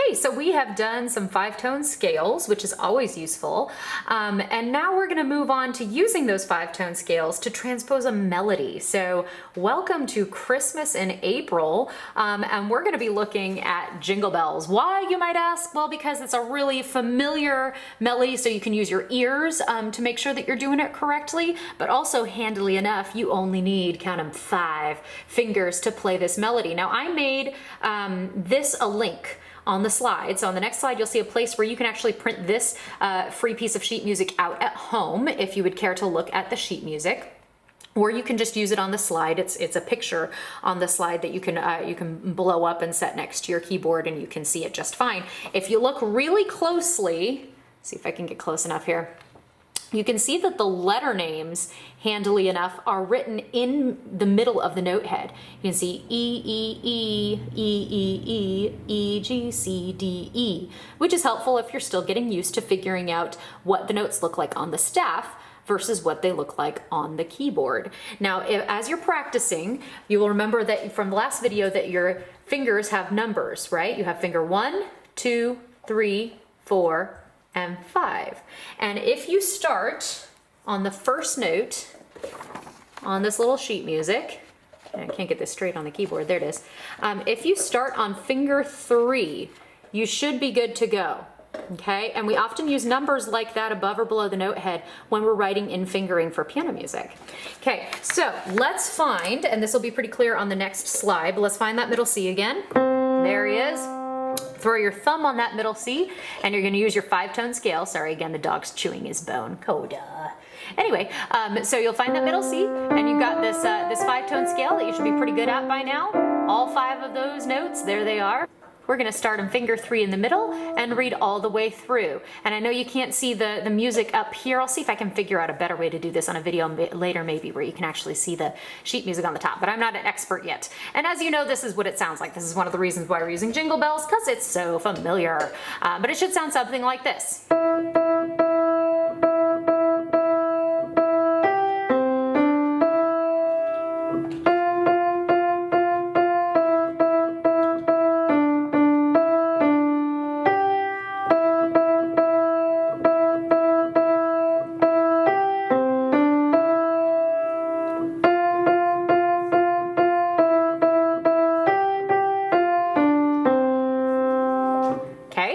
Okay, so we have done some 5-tone scales, which is always useful. And now we're going to move on to using those 5-tone scales to transpose a melody. So welcome to Christmas in April, and we're going to be looking at Jingle Bells. Why, you might ask? Well, because it's a really familiar melody, so you can use your ears to make sure that you're doing it correctly, but also handily enough, you only need, count them, 5 fingers to play this melody. Now, I made this a link on the slide. So on the next slide, you'll see a place where you can actually print this free piece of sheet music out at home if you would care to look at the sheet music. Or you can just use it on the slide. It's a picture on the slide that you can blow up and set next to your keyboard, and you can see it just fine. If you look really closely, see if I can get close enough here, you can see that the letter names, handily enough, are written in the middle of the note head. You can see E, E, E, E, E, E, E, G, C, D, E, which is helpful if you're still getting used to figuring out what the notes look like on the staff versus what they look like on the keyboard. Now, as you're practicing, you will remember that from the last video that your fingers have numbers, right? You have finger 1, 2, 3, 4, and 5. And if you start on the first note on this little sheet music, and I can't get this straight on the keyboard, there it is. If you start on finger 3, you should be good to go. Okay, and we often use numbers like that above or below the note head when we're writing in fingering for piano music. Okay, so let's find, and this will be pretty clear on the next slide, but let's find that middle C again. There he is. Throw your thumb on that middle C, and you're going to use your 5-tone scale. Sorry, again, the dog's chewing his bone. Coda. Anyway, so you'll find that middle C, and you've got this 5-tone scale that you should be pretty good at by now. All 5 of those notes, there they are. We're going to start on finger 3 in the middle and read all the way through. And I know you can't see the music up here. I'll see if I can figure out a better way to do this on a video later maybe, where you can actually see the sheet music on the top, but I'm not an expert yet. And as you know, this is what it sounds like. This is one of the reasons why we're using Jingle Bells, because it's so familiar. But it should sound something like this.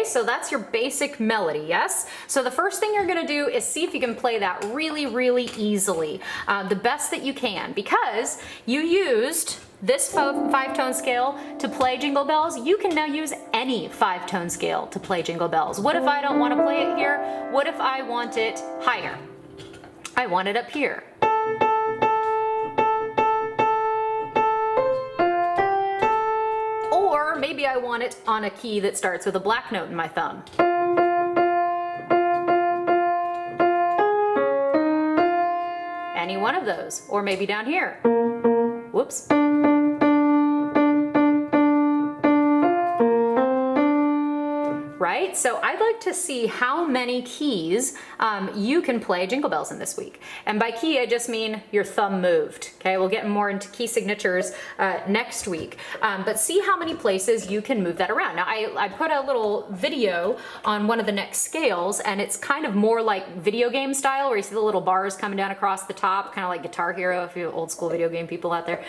So that's your basic melody, yes? So the first thing you're gonna do is see if you can play that really, really easily, the best that you can, because you used this 5-tone scale to play Jingle Bells. You can now use any 5-tone scale to play Jingle Bells. What if I don't want to play it here? What if I want it higher? I want it up here. Or maybe I want it on a key that starts with a black note in my thumb. Any one of those. Or maybe down here. Whoops. Right? So I'd like to see how many keys you can play Jingle Bells in this week. And by key, I just mean your thumb moved. Okay, we'll get more into key signatures next week. But see how many places you can move that around. Now, I put a little video on one of the next scales, and it's kind of more like video game style, where you see the little bars coming down across the top, kind of like Guitar Hero, if you old school video game people out there,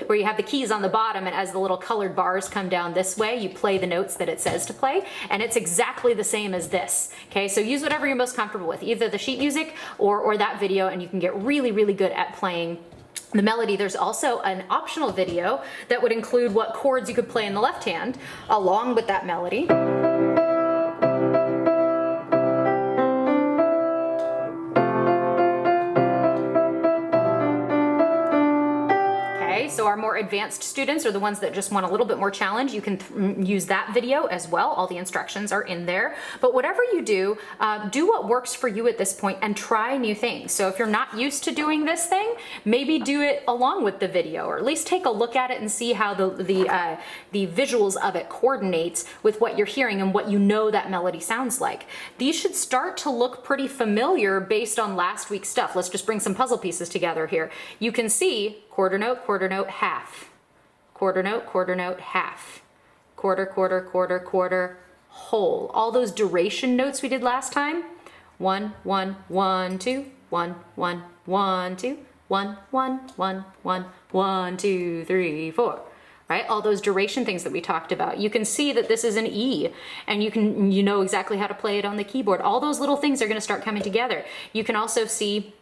where you have the keys on the bottom, and as the little colored bars come down this way, you play the notes that it says to play. And it's exactly the same as this. Okay, so use whatever you're most comfortable with, either the sheet music or that video, and you can get really, really good at playing the melody. There's also an optional video that would include what chords you could play in the left hand along with that melody. So our more advanced students, or the ones that just want a little bit more challenge, you can use that video as well. All the instructions are in there. But whatever you do, do what works for you at this point and try new things. So if you're not used to doing this thing, maybe do it along with the video, or at least take a look at it and see how the visuals of it coordinates with what you're hearing and what you know that melody sounds like. These should start to look pretty familiar based on last week's stuff. Let's just bring some puzzle pieces together here. You can see quarter note, half. Quarter note, half. quarter, quarter, quarter, quarter, whole. All those duration notes we did last time. 1, 1, 1, 2, 1, 1, 1, 2, 1, 1, 1, 1, 1, 2, 3, 4. Right? All those duration things that we talked about. You can see that this is an E, and you know exactly how to play it on the keyboard. All those little things are going to start coming together. You can also see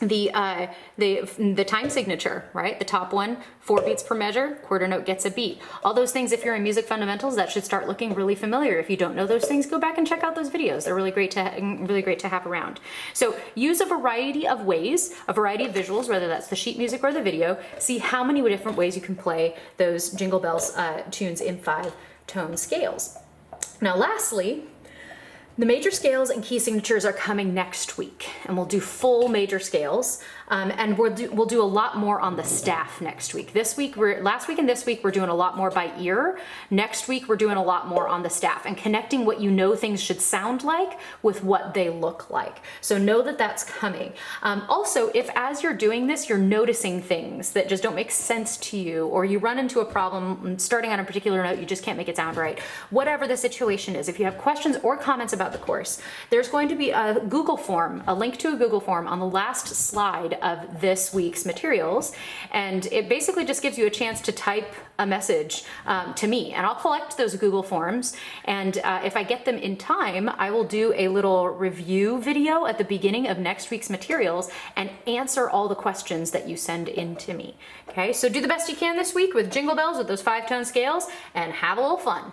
the time signature, right? The top one, 4 beats per measure, quarter note gets a beat. All those things, if you're in music fundamentals, that should start looking really familiar. If you don't know those things, go back and check out those videos. They're really great to have around. So use a variety of ways, a variety of visuals, whether that's the sheet music or the video. See how many different ways you can play those Jingle Bells tunes in 5-tone scales. Now, lastly, the major scales and key signatures are coming next week, and we'll do full major scales, and we'll do a lot more on the staff next week. Last week and this week, we're doing a lot more by ear. Next week, we're doing a lot more on the staff and connecting what you know things should sound like with what they look like. So know that that's coming. Also, if as you're doing this, you're noticing things that just don't make sense to you, or you run into a problem starting on a particular note, you just can't make it sound right. Whatever the situation is, if you have questions or comments about the course, there's going to be a Google form, a link to a Google form on the last slide of this week's materials, and it basically just gives you a chance to type a message to me, and I'll collect those Google forms, and if I get them in time, I will do a little review video at the beginning of next week's materials and answer all the questions that you send in to me. Okay, so do the best you can this week with Jingle Bells with those 5-tone scales, and have a little fun.